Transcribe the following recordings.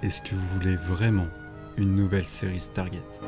Est-ce que vous voulez vraiment une nouvelle série Stargate ?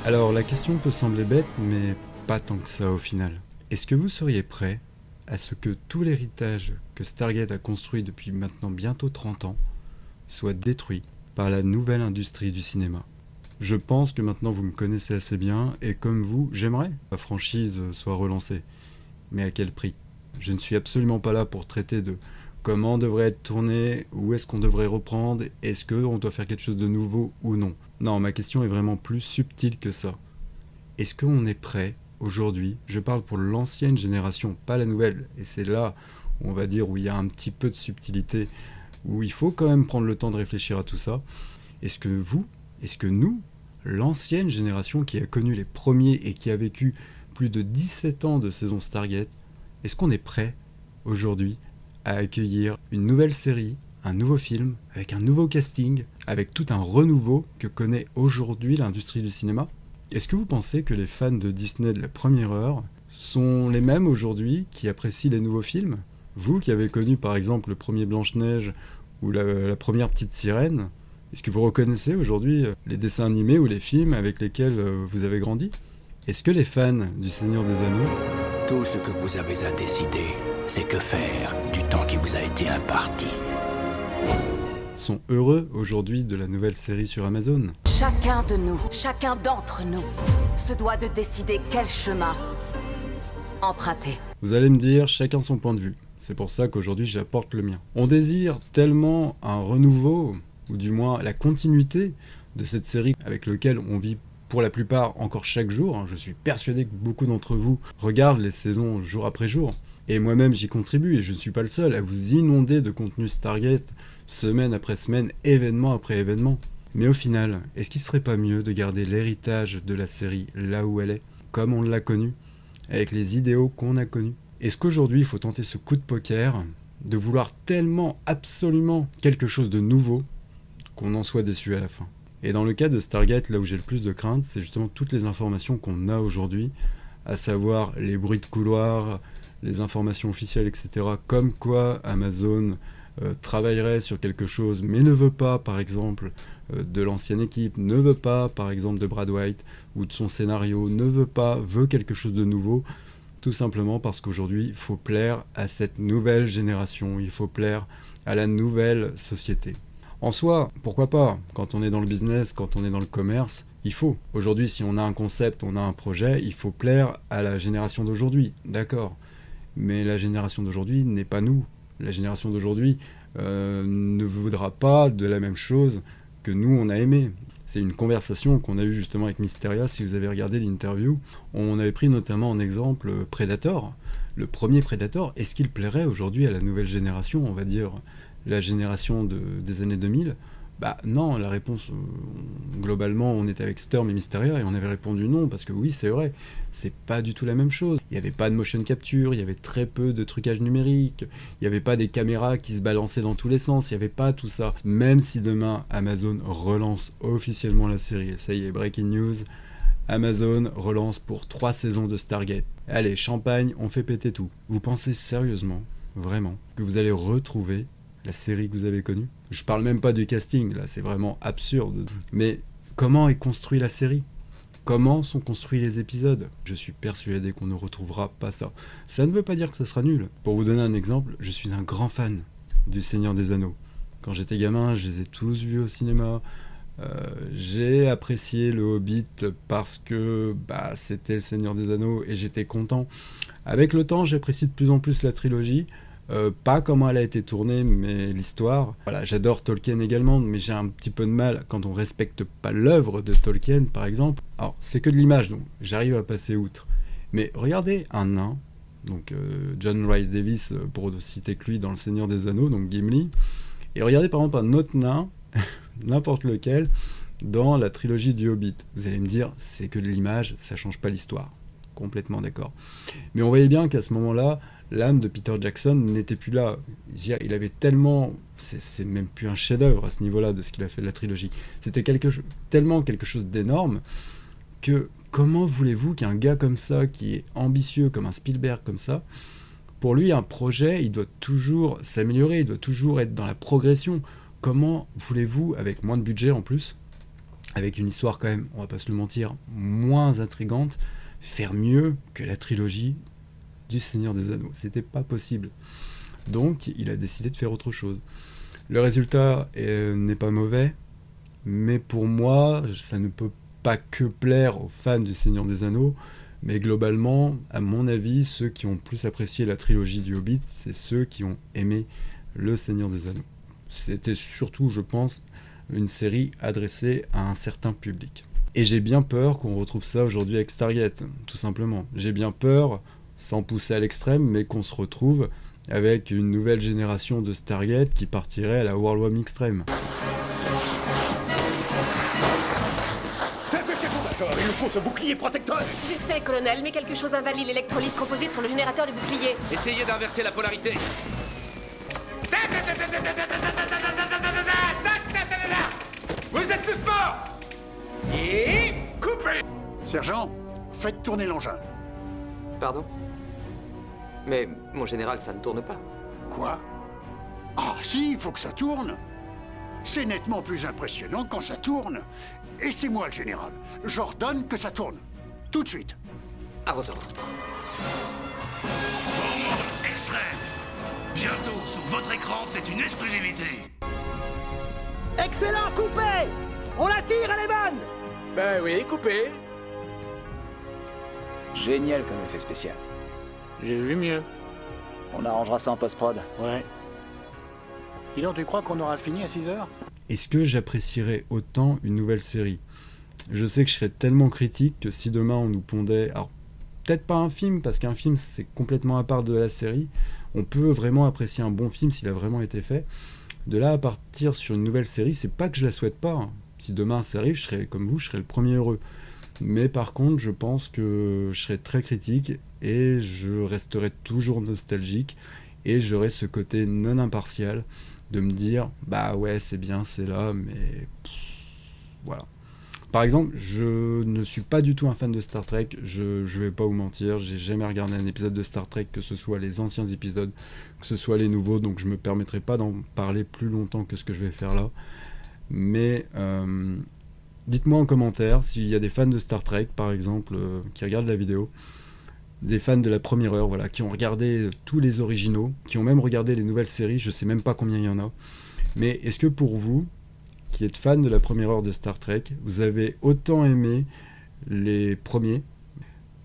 Alors la question peut sembler bête, mais pas tant que ça au final. Est-ce que vous seriez prêt à ce que tout l'héritage que Stargate a construit depuis maintenant bientôt 30 ans soit détruit par la nouvelle industrie du cinéma ? Je pense que maintenant vous me connaissez assez bien, et comme vous, j'aimerais que la franchise soit relancée. Mais à quel prix ? Je ne suis absolument pas là pour traiter de comment devrait être tourné, où est-ce qu'on devrait reprendre, est-ce qu'on doit faire quelque chose de nouveau ou non. Non, ma question est vraiment plus subtile que ça. Est-ce qu'on est prêt, aujourd'hui, je parle pour l'ancienne génération, pas la nouvelle, et c'est là, on va dire, où il y a un petit peu de subtilité, où il faut quand même prendre le temps de réfléchir à tout ça. Est-ce que nous, l'ancienne génération qui a connu les premiers et qui a vécu plus de 17 ans de saison Stargate, est-ce qu'on est prêt, aujourd'hui, à accueillir une nouvelle série, un nouveau film, avec un nouveau casting, avec tout un renouveau que connaît aujourd'hui l'industrie du cinéma ? Est-ce que vous pensez que les fans de Disney de la première heure sont les mêmes aujourd'hui qui apprécient les nouveaux films ? Vous qui avez connu par exemple le premier Blanche-Neige ou la première Petite Sirène, est-ce que vous reconnaissez aujourd'hui les dessins animés ou les films avec lesquels vous avez grandi ? Est-ce que les fans du Seigneur des Anneaux... Tout ce que vous avez à décider, c'est que faire du temps qui vous a été imparti. sont heureux aujourd'hui de la nouvelle série sur Amazon ? Chacun de nous, chacun d'entre nous, se doit de décider quel chemin emprunter. Vous allez me dire, chacun son point de vue. C'est pour ça qu'aujourd'hui j'apporte le mien. On désire tellement un renouveau, ou du moins la continuité de cette série avec laquelle on vit pour la plupart encore chaque jour. Je suis persuadé que beaucoup d'entre vous regardent les saisons jour après jour. Et moi-même j'y contribue, et je ne suis pas le seul à vous inonder de contenu Stargate, semaine après semaine, événement après événement. Mais au final, est-ce qu'il serait pas mieux de garder l'héritage de la série là où elle est, comme on l'a connue, avec les idéaux qu'on a connus ? Est-ce qu'aujourd'hui il faut tenter ce coup de poker, de vouloir tellement, absolument quelque chose de nouveau, qu'on en soit déçu à la fin ? Et dans le cas de Stargate, là où j'ai le plus de crainte, c'est justement toutes les informations qu'on a aujourd'hui, à savoir les bruits de couloir, les informations officielles, etc. Comme quoi Amazon travaillerait sur quelque chose, mais ne veut pas, par exemple, de l'ancienne équipe, ne veut pas, par exemple, de Brad White, ou de son scénario, veut quelque chose de nouveau, tout simplement parce qu'aujourd'hui, il faut plaire à cette nouvelle génération, il faut plaire à la nouvelle société. En soi, pourquoi pas ? Quand on est dans le business, quand on est dans le commerce, il faut. Aujourd'hui, si on a un concept, on a un projet, il faut plaire à la génération d'aujourd'hui, d'accord. Mais la génération d'aujourd'hui n'est pas nous. La génération d'aujourd'hui ne voudra pas de la même chose que nous, on a aimé. C'est une conversation qu'on a eue justement avec Mysteria, si vous avez regardé l'interview. On avait pris notamment en exemple Predator. Le premier Predator, est-ce qu'il plairait aujourd'hui à la nouvelle génération, on va dire la génération des années 2000 ? Bah non, la réponse, globalement, on était avec Sturm et Mysteria et on avait répondu non, parce que oui, c'est vrai, c'est pas du tout la même chose. Il n'y avait pas de motion capture, il y avait très peu de trucage numérique, il n'y avait pas des caméras qui se balançaient dans tous les sens, il n'y avait pas tout ça. Même si demain, Amazon relance officiellement la série, ça y est, breaking news, Amazon relance pour 3 saisons de Stargate. Allez, champagne, on fait péter tout. Vous pensez sérieusement, vraiment, que vous allez retrouver la série que vous avez connue ? Je parle même pas du casting, là c'est vraiment absurde. Mais comment est construite la série ? Comment sont construits les épisodes ? Je suis persuadé qu'on ne retrouvera pas ça. Ça ne veut pas dire que ça sera nul. Pour vous donner un exemple, je suis un grand fan du Seigneur des Anneaux. Quand j'étais gamin, je les ai tous vus au cinéma. J'ai apprécié le Hobbit parce que c'était le Seigneur des Anneaux et j'étais content. Avec le temps, j'apprécie de plus en plus la trilogie. Pas comment elle a été tournée, mais l'histoire. Voilà, j'adore Tolkien également, mais j'ai un petit peu de mal quand on respecte pas l'œuvre de Tolkien, par exemple. Alors, c'est que de l'image, donc j'arrive à passer outre. Mais regardez un nain, donc John Rhys Davies, pour citer que lui dans Le Seigneur des Anneaux, donc Gimli, et regardez par exemple un autre nain, n'importe lequel, dans la trilogie du Hobbit. Vous allez me dire, c'est que de l'image, ça change pas l'histoire. Complètement d'accord. Mais on voyait bien qu'à ce moment-là, l'âme de Peter Jackson n'était plus là. Il avait tellement... C'est même plus un chef-d'œuvre à ce niveau-là de ce qu'il a fait de la trilogie. C'était tellement quelque chose d'énorme que comment voulez-vous qu'un gars comme ça, qui est ambitieux comme un Spielberg comme ça, Pour lui, un projet, il doit toujours s'améliorer, il doit toujours être dans la progression. Comment voulez-vous, avec moins de budget en plus, avec une histoire quand même, on va pas se le mentir, moins intrigante, faire mieux que la trilogie du Seigneur des Anneaux? C'était pas possible. Donc, il a décidé de faire autre chose. Le résultat n'est pas mauvais, mais pour moi, ça ne peut pas que plaire aux fans du Seigneur des Anneaux, mais globalement, à mon avis, ceux qui ont plus apprécié la trilogie du Hobbit, c'est ceux qui ont aimé le Seigneur des Anneaux. C'était surtout, je pense, une série adressée à un certain public. Et j'ai bien peur qu'on retrouve ça aujourd'hui avec Stargate, tout simplement. J'ai bien peur, sans pousser à l'extrême, mais qu'on se retrouve avec une nouvelle génération de Stargate qui partirait à la World War Extreme. Il nous faut ce bouclier protecteur. Je sais, colonel, mais quelque chose invalide l'électrolyte composite sur le générateur du bouclier. Essayez d'inverser la polarité. Vous êtes tous morts. Et coupez. Sergent, faites tourner l'engin. Pardon? Mais, mon général, ça ne tourne pas. Quoi? Ah si, il faut que ça tourne. C'est nettement plus impressionnant quand ça tourne. Et c'est moi le général. J'ordonne que ça tourne. Tout de suite. À vos ordres. Extrême. Bientôt, sur votre écran, c'est une exclusivité. Excellent, coupé. On la tire, elle est bonne. Ben oui, coupez. Génial comme effet spécial. J'ai vu mieux. On arrangera ça en post-prod. Ouais. Dis donc, tu crois qu'on aura fini à 6h? Est-ce que j'apprécierais autant une nouvelle série? Je sais que je serais tellement critique que si demain on nous pondait... Alors, peut-être pas un film, parce qu'un film c'est complètement à part de la série. On peut vraiment apprécier un bon film s'il a vraiment été fait. De là à partir sur une nouvelle série, c'est pas que je la souhaite pas. Hein. Si demain ça arrive, je serais comme vous, je serais le premier heureux. Mais par contre, je pense que je serais très critique et je resterai toujours nostalgique et j'aurai ce côté non impartial de me dire bah ouais c'est bien, c'est là, mais voilà. Par exemple, je ne suis pas du tout un fan de Star Trek, je vais pas vous mentir, j'ai jamais regardé un épisode de Star Trek, que ce soit les anciens épisodes, que ce soit les nouveaux, donc je me permettrai pas d'en parler plus longtemps que ce que je vais faire là. Mais dites-moi en commentaire s'il y a des fans de Star Trek, par exemple, qui regardent la vidéo, des fans de la première heure, voilà, qui ont regardé tous les originaux, qui ont même regardé les nouvelles séries, je sais même pas combien il y en a. Mais est-ce que pour vous, qui êtes fan de la première heure de Star Trek, vous avez autant aimé les premiers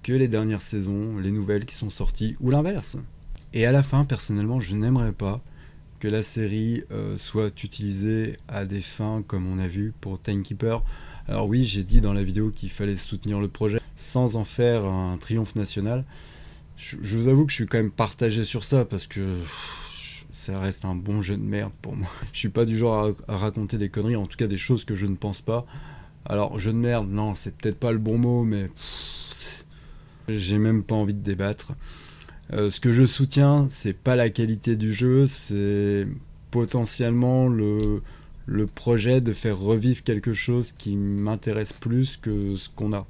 que les dernières saisons, les nouvelles qui sont sorties, ou l'inverse? Et à la fin, personnellement, je n'aimerais pas que la série soit utilisée à des fins comme on a vu pour Timekeeper. Alors oui, j'ai dit dans la vidéo qu'il fallait soutenir le projet sans en faire un triomphe national. Je vous avoue que je suis quand même partagé sur ça parce que ça reste un bon jeu de merde pour moi. Je suis pas du genre à raconter des conneries, en tout cas des choses que je ne pense pas. Alors jeu de merde, non, c'est peut-être pas le bon mot, mais j'ai même pas envie de débattre. Ce que je soutiens, c'est pas la qualité du jeu, c'est potentiellement le projet de faire revivre quelque chose qui m'intéresse plus que ce qu'on a.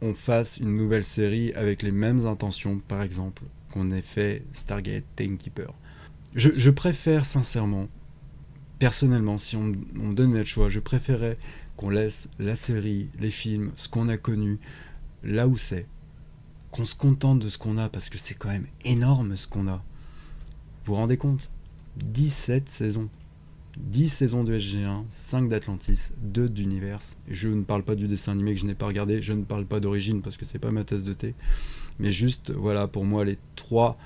On fasse une nouvelle série avec les mêmes intentions, par exemple, qu'on ait fait Stargate Timekeeper. Je préfère sincèrement, personnellement, si on me donne le choix, je préférerais qu'on laisse la série, les films, ce qu'on a connu, là où c'est. Qu'on se contente de ce qu'on a, parce que c'est quand même énorme ce qu'on a. Vous vous rendez compte? 17 saisons. 10 saisons de SG1, 5 d'Atlantis, 2 d'Univers. Je ne parle pas du dessin animé que je n'ai pas regardé, je ne parle pas d'origine parce que c'est pas ma tasse de thé. Mais juste, voilà, pour moi, les 3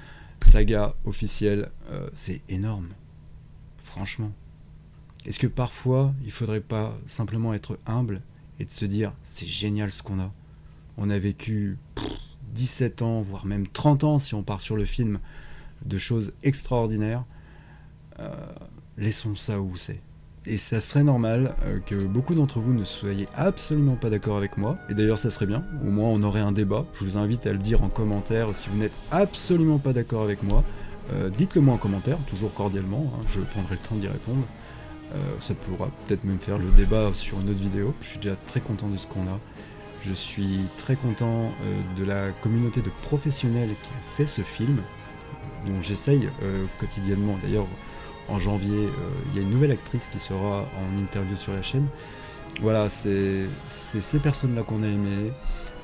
sagas officielles, c'est énorme. Franchement. Est-ce que parfois, il faudrait pas simplement être humble et de se dire, c'est génial ce qu'on a. On a vécu 17 ans, voire même 30 ans si on part sur le film, de choses extraordinaires. Laissons ça où c'est. Et ça serait normal que beaucoup d'entre vous ne soyez absolument pas d'accord avec moi. Et d'ailleurs ça serait bien, au moins on aurait un débat. Je vous invite à le dire en commentaire si vous n'êtes absolument pas d'accord avec moi. Dites-le moi en commentaire, toujours cordialement, hein, je prendrai le temps d'y répondre. Ça pourra peut-être même faire le débat sur une autre vidéo. Je suis déjà très content de ce qu'on a. Je suis très content de la communauté de professionnels qui a fait ce film. dont j'essaye quotidiennement. D'ailleurs, en janvier, il y a une nouvelle actrice qui sera en interview sur la chaîne. Voilà, c'est ces personnes-là qu'on a aimées,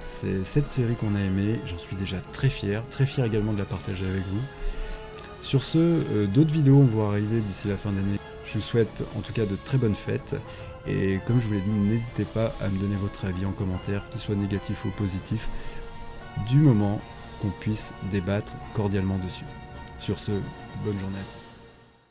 c'est cette série qu'on a aimée. J'en suis déjà très fier également de la partager avec vous. Sur ce, d'autres vidéos vont arriver d'ici la fin d'année. Je vous souhaite en tout cas de très bonnes fêtes. Et comme je vous l'ai dit, n'hésitez pas à me donner votre avis en commentaire, qu'il soit négatif ou positif, du moment qu'on puisse débattre cordialement dessus. Sur ce, bonne journée à tous.